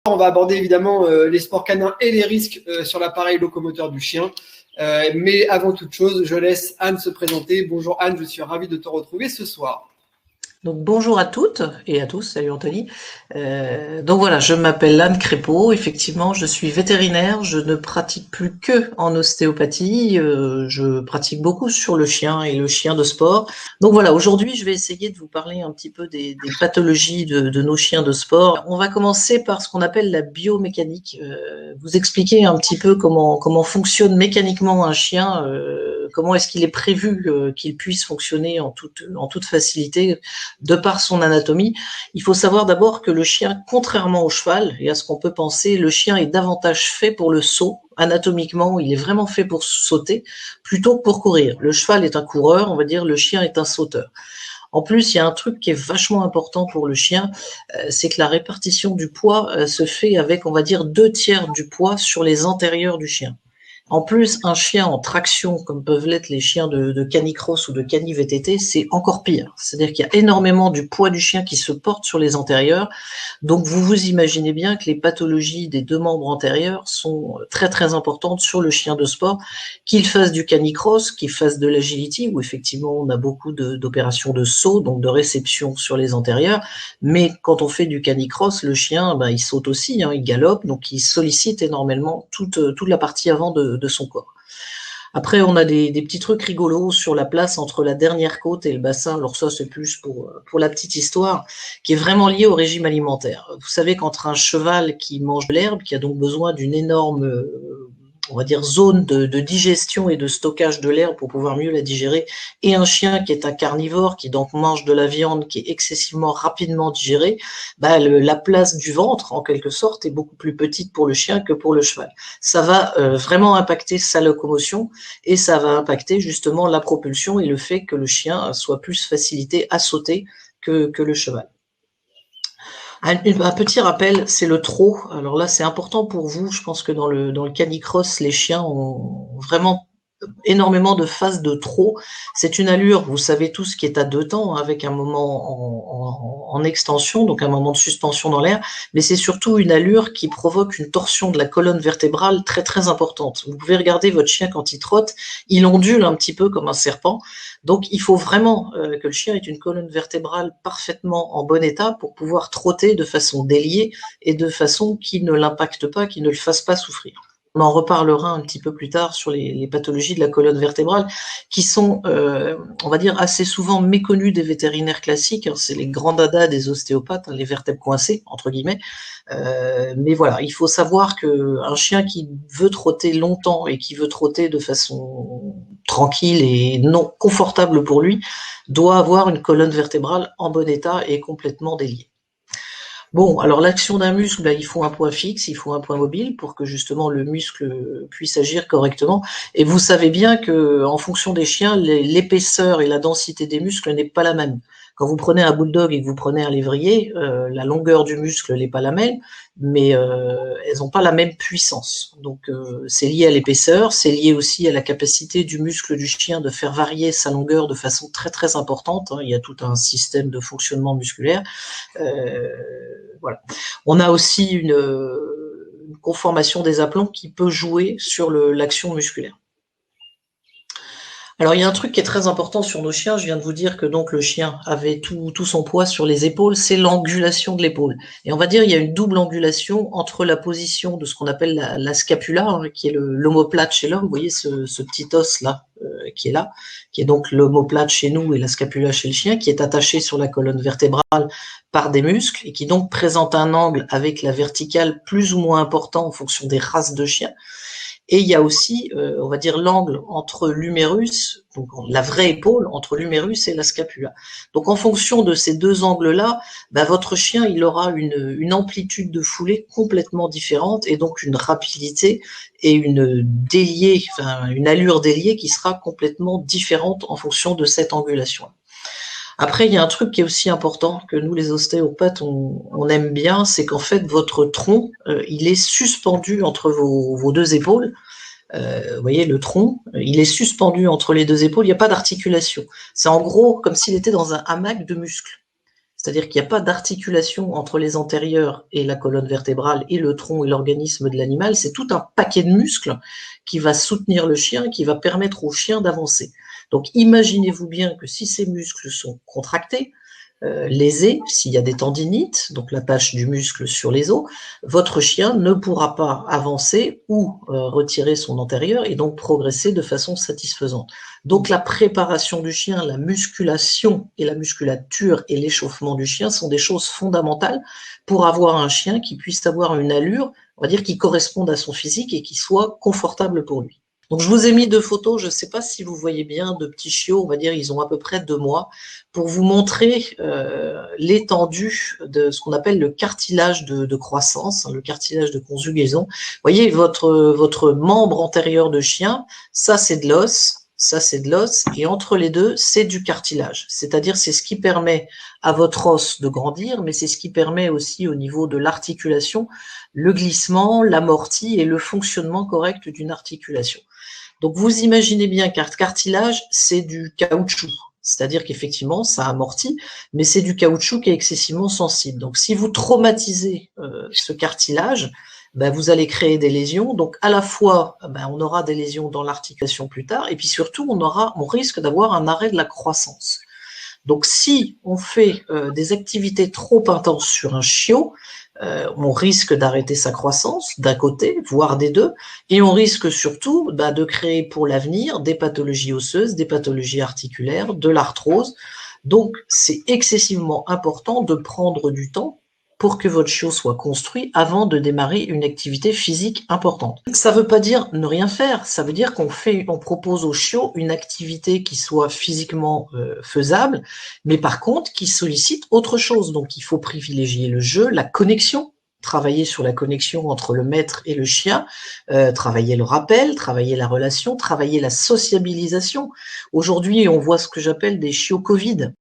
On va aborder évidemment les sports canins et les risques sur l'appareil locomoteur du chien. Mais avant toute chose, je laisse Anne se présenter. Bonjour Anne, je suis ravi de te retrouver ce soir. Donc bonjour à toutes et à tous, salut Anthony. Donc voilà, je m'appelle Anne Crépeau, effectivement je suis vétérinaire, je ne pratique plus que en ostéopathie, je pratique beaucoup sur le chien et le chien de sport. Donc voilà, aujourd'hui je vais essayer de vous parler un petit peu des pathologies de nos chiens de sport. On va commencer par ce qu'on appelle la biomécanique, vous expliquer un petit peu comment fonctionne mécaniquement un chien, comment est-ce qu'il est prévu qu'il puisse fonctionner en toute facilité de par son anatomie. Il faut savoir d'abord que le chien, contrairement au cheval, et à ce qu'on peut penser, le chien est davantage fait pour le saut. Anatomiquement, il est vraiment fait pour sauter plutôt que pour courir. Le cheval est un coureur, on va dire, le chien est un sauteur. En plus, il y a un truc qui est vachement important pour le chien, c'est que la répartition du poids se fait avec, on va dire, 2/3 du poids sur les antérieurs du chien. En plus, un chien en traction, comme peuvent l'être les chiens de canicross ou de cani-VTT, c'est encore pire. C'est-à-dire qu'il y a énormément du poids du chien qui se porte sur les antérieurs. Donc, vous vous imaginez bien que les pathologies des deux membres antérieurs sont très, très importantes sur le chien de sport, qu'il fasse du canicross, qu'il fasse de l'agility, où effectivement, on a beaucoup d'opérations de saut, donc de réception sur les antérieurs. Mais quand on fait du canicross, le chien, il saute aussi, il galope, donc il sollicite énormément toute la partie avant de son corps. Après, on a des petits trucs rigolos sur la place entre la dernière côte et le bassin. Alors ça, c'est plus pour la petite histoire, qui est vraiment liée au régime alimentaire. Vous savez qu'entre un cheval qui mange de l'herbe, qui a donc besoin d'une énorme, on va dire, zone de digestion et de stockage de l'herbe pour pouvoir mieux la digérer, et un chien qui est un carnivore, qui donc mange de la viande qui est excessivement rapidement digérée, la place du ventre, en quelque sorte, est beaucoup plus petite pour le chien que pour le cheval. Ça va vraiment impacter sa locomotion, et ça va impacter justement la propulsion et le fait que le chien soit plus facilité à sauter que le cheval. Un petit rappel, c'est le trot. Alors là, c'est important pour vous. Je pense que dans le canicross, les chiens ont vraiment énormément de phases de trot. C'est une allure, vous savez tous, qui est à 2 temps, avec un moment en extension, donc un moment de suspension dans l'air, mais c'est surtout une allure qui provoque une torsion de la colonne vertébrale très très importante. Vous pouvez regarder votre chien quand il trotte, il ondule un petit peu comme un serpent, donc il faut vraiment que le chien ait une colonne vertébrale parfaitement en bon état pour pouvoir trotter de façon déliée et de façon qui ne l'impacte pas, qui ne le fasse pas souffrir. On en reparlera un petit peu plus tard sur les pathologies de la colonne vertébrale qui sont, on va dire, assez souvent méconnues des vétérinaires classiques. C'est les grands dadas des ostéopathes, les vertèbres coincées, entre guillemets. Mais voilà, il faut savoir qu'un chien qui veut trotter longtemps et qui veut trotter de façon tranquille et non confortable pour lui doit avoir une colonne vertébrale en bon état et complètement déliée. Bon, alors l'action d'un muscle, il faut un point fixe, il faut un point mobile pour que justement le muscle puisse agir correctement. Et vous savez bien que, en fonction des chiens, l'épaisseur et la densité des muscles n'est pas la même. Quand vous prenez un bulldog et que vous prenez un lévrier, la longueur du muscle n'est pas la même, mais elles n'ont pas la même puissance. Donc c'est lié à l'épaisseur, c'est lié aussi à la capacité du muscle du chien de faire varier sa longueur de façon très très importante. Il y a tout un système de fonctionnement musculaire. Voilà. On a aussi une conformation des aplombs qui peut jouer sur l'action musculaire. Alors il y a un truc qui est très important sur nos chiens, je viens de vous dire que donc le chien avait tout son poids sur les épaules, c'est l'angulation de l'épaule. Et on va dire il y a une double angulation entre la position de ce qu'on appelle la scapula, qui est l'omoplate chez l'homme, vous voyez ce petit os là, qui est là, qui est donc l'omoplate chez nous et la scapula chez le chien, qui est attaché sur la colonne vertébrale par des muscles et qui donc présente un angle avec la verticale plus ou moins important en fonction des races de chiens. Et il y a aussi, on va dire, l'angle entre l'humérus, donc la vraie épaule, entre l'humérus et la scapula. Donc en fonction de ces deux angles-là, votre chien, il aura une amplitude de foulée complètement différente et donc une rapidité et une allure déliée qui sera complètement différente en fonction de cette angulation. Après, il y a un truc qui est aussi important, que nous, les ostéopathes, on aime bien, c'est qu'en fait, votre tronc, il est suspendu entre vos deux épaules. Vous voyez, le tronc, il est suspendu entre les deux épaules, il n'y a pas d'articulation. C'est en gros comme s'il était dans un hamac de muscles. c'est-à-dire qu'il n'y a pas d'articulation entre les antérieurs et la colonne vertébrale et le tronc et l'organisme de l'animal, c'est tout un paquet de muscles qui va soutenir le chien, qui va permettre au chien d'avancer. Donc imaginez-vous bien que si ces muscles sont contractés, lésés, s'il y a des tendinites, donc la tâche du muscle sur les os, votre chien ne pourra pas avancer ou retirer son antérieur et donc progresser de façon satisfaisante. Donc la préparation du chien, la musculation et la musculature et l'échauffement du chien sont des choses fondamentales pour avoir un chien qui puisse avoir une allure, on va dire, qui corresponde à son physique et qui soit confortable pour lui. Donc je vous ai mis 2 photos, je ne sais pas si vous voyez bien, de petits chiots, on va dire ils ont à peu près 2 mois, pour vous montrer l'étendue de ce qu'on appelle le cartilage de croissance, le cartilage de conjugaison. Vous voyez, votre membre antérieur de chien, ça c'est de l'os, ça c'est de l'os, et entre les deux, c'est du cartilage. C'est-à-dire c'est ce qui permet à votre os de grandir, mais c'est ce qui permet aussi au niveau de l'articulation, le glissement, l'amorti et le fonctionnement correct d'une articulation. Donc vous imaginez bien qu'un cartilage, c'est du caoutchouc. C'est-à-dire qu'effectivement, ça amortit, mais c'est du caoutchouc qui est excessivement sensible. Donc si vous traumatisez ce cartilage, ben, vous allez créer des lésions. Donc à la fois, ben, on aura des lésions dans l'articulation plus tard, et puis surtout, on risque d'avoir un arrêt de la croissance. Donc si on fait des activités trop intenses sur un chiot, on risque d'arrêter sa croissance d'un côté, voire des deux, et on risque surtout de créer pour l'avenir des pathologies osseuses, des pathologies articulaires, de l'arthrose. Donc c'est excessivement important de prendre du temps pour que votre chiot soit construit avant de démarrer une activité physique importante. Ça ne veut pas dire ne rien faire, ça veut dire on propose au chiot une activité qui soit physiquement faisable, mais par contre qui sollicite autre chose. Donc il faut privilégier le jeu, la connexion, travailler sur la connexion entre le maître et le chien, travailler le rappel, travailler la relation, travailler la sociabilisation. Aujourd'hui, on voit ce que j'appelle des chiots Covid.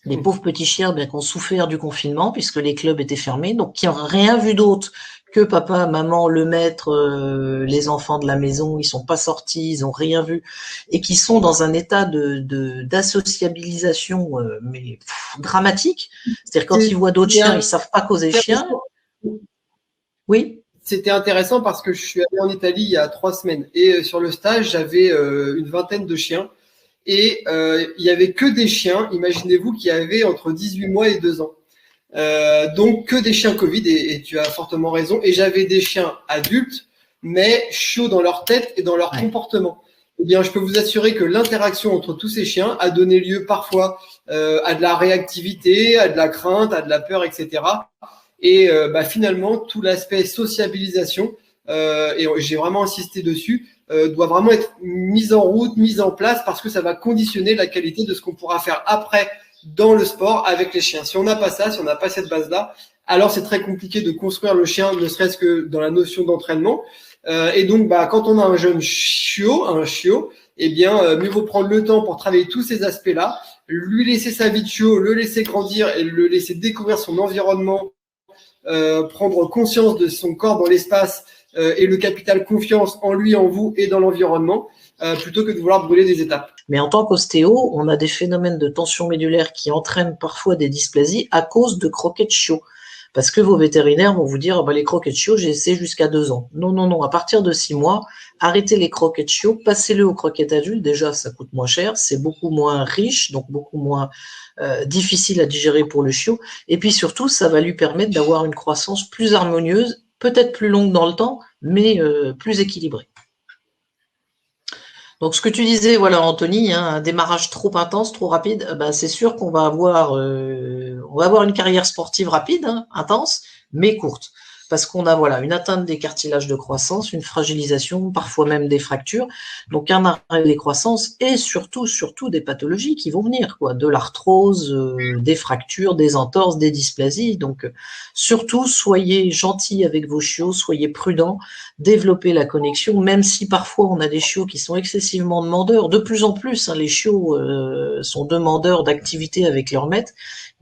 Les pauvres petits chiens qui ont souffert du confinement puisque les clubs étaient fermés, donc qui n'ont rien vu d'autre que papa, maman, le maître, les enfants de la maison, ils sont pas sortis, ils ont rien vu, et qui sont dans un état d'associabilisation mais dramatique. C'est-à-dire quand ils voient d'autres chiens, ils savent pas causer chien. Oui. C'était intéressant parce que je suis allé en Italie il y a 3 semaines et sur le stage, j'avais une vingtaine de chiens. Et il y avait que des chiens, imaginez-vous, qui avaient entre 18 mois et 2 ans. Donc que des chiens Covid, et tu as fortement raison. Et j'avais des chiens adultes, mais chiots dans leur tête et dans leur comportement. Eh bien, je peux vous assurer que l'interaction entre tous ces chiens a donné lieu parfois à de la réactivité, à de la crainte, à de la peur, etc. Et finalement, tout l'aspect sociabilisation, et j'ai vraiment insisté dessus, doit vraiment être mise en route, mise en place, parce que ça va conditionner la qualité de ce qu'on pourra faire après dans le sport avec les chiens. Si on n'a pas ça, si on n'a pas cette base-là, alors c'est très compliqué de construire le chien, ne serait-ce que dans la notion d'entraînement. Et donc, quand on a un jeune chiot, eh bien, mieux vaut prendre le temps pour travailler tous ces aspects-là, lui laisser sa vie de chiot, le laisser grandir et le laisser découvrir son environnement, prendre conscience de son corps dans l'espace, et le capital confiance en lui, en vous et dans l'environnement, plutôt que de vouloir brûler des étapes. Mais en tant qu'ostéo, on a des phénomènes de tension médulaire qui entraînent parfois des dysplasies à cause de croquets de chiots. Parce que vos vétérinaires vont vous dire, les croquets de chiots, j'ai essayé jusqu'à 2 ans. Non, à partir de 6 mois, arrêtez les croquets de chiots, passez-le aux croquettes adultes. Déjà, ça coûte moins cher, c'est beaucoup moins riche, donc beaucoup moins difficile à digérer pour le chiot. Et puis surtout, ça va lui permettre d'avoir une croissance plus harmonieuse, peut-être plus longue dans le temps, mais plus équilibrée. Donc ce que tu disais, voilà Anthony, un démarrage trop intense, trop rapide, c'est sûr qu'on va avoir une carrière sportive rapide, intense, mais courte. Parce qu'on a une atteinte des cartilages de croissance, une fragilisation, parfois même des fractures, donc un arrêt des croissances et surtout des pathologies qui vont venir, de l'arthrose, des fractures, des entorses, des dysplasies. Donc surtout, soyez gentils avec vos chiots, soyez prudents, développez la connexion, même si parfois on a des chiots qui sont excessivement demandeurs. De plus en plus, les chiots sont demandeurs d'activités avec leur maître,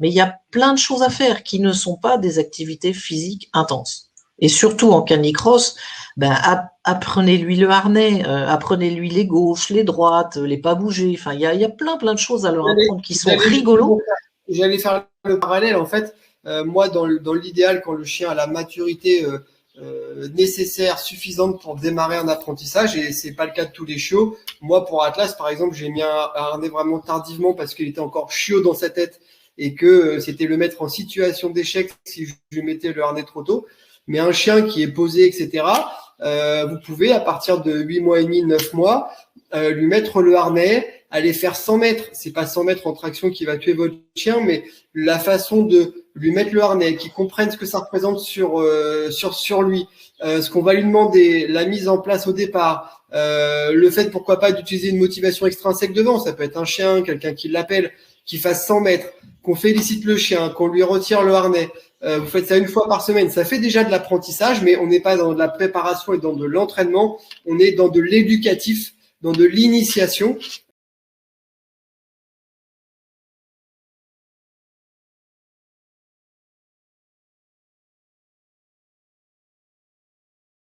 mais il y a plein de choses à faire qui ne sont pas des activités physiques intenses. Et surtout en canicross, apprenez-lui le harnais, apprenez-lui les gauches, les droites, les pas bouger. Enfin, il y a plein de choses à leur apprendre qui sont rigolos. j'allais faire le parallèle. En fait, moi, dans l'idéal, quand le chien a la maturité nécessaire, suffisante pour démarrer un apprentissage, et c'est pas le cas de tous les chiots. Moi, pour Atlas, par exemple, j'ai mis un harnais vraiment tardivement parce qu'il était encore chiot dans sa tête et que c'était le mettre en situation d'échec si je lui mettais le harnais trop tôt. Mais un chien qui est posé, etc., vous pouvez, à partir de 8 mois et demi, 9 mois, lui mettre le harnais, aller faire 100 mètres. C'est pas 100 mètres en traction qui va tuer votre chien, mais la façon de lui mettre le harnais, qu'il comprenne ce que ça représente sur lui, ce qu'on va lui demander, la mise en place au départ, le fait, pourquoi pas, d'utiliser une motivation extrinsèque devant. Ça peut être un chien, quelqu'un qui l'appelle, qui fasse 100 mètres, qu'on félicite le chien, qu'on lui retire le harnais. Vous faites ça une fois par semaine. Ça fait déjà de l'apprentissage, mais on n'est pas dans de la préparation et dans de l'entraînement. On est dans de l'éducatif, dans de l'initiation.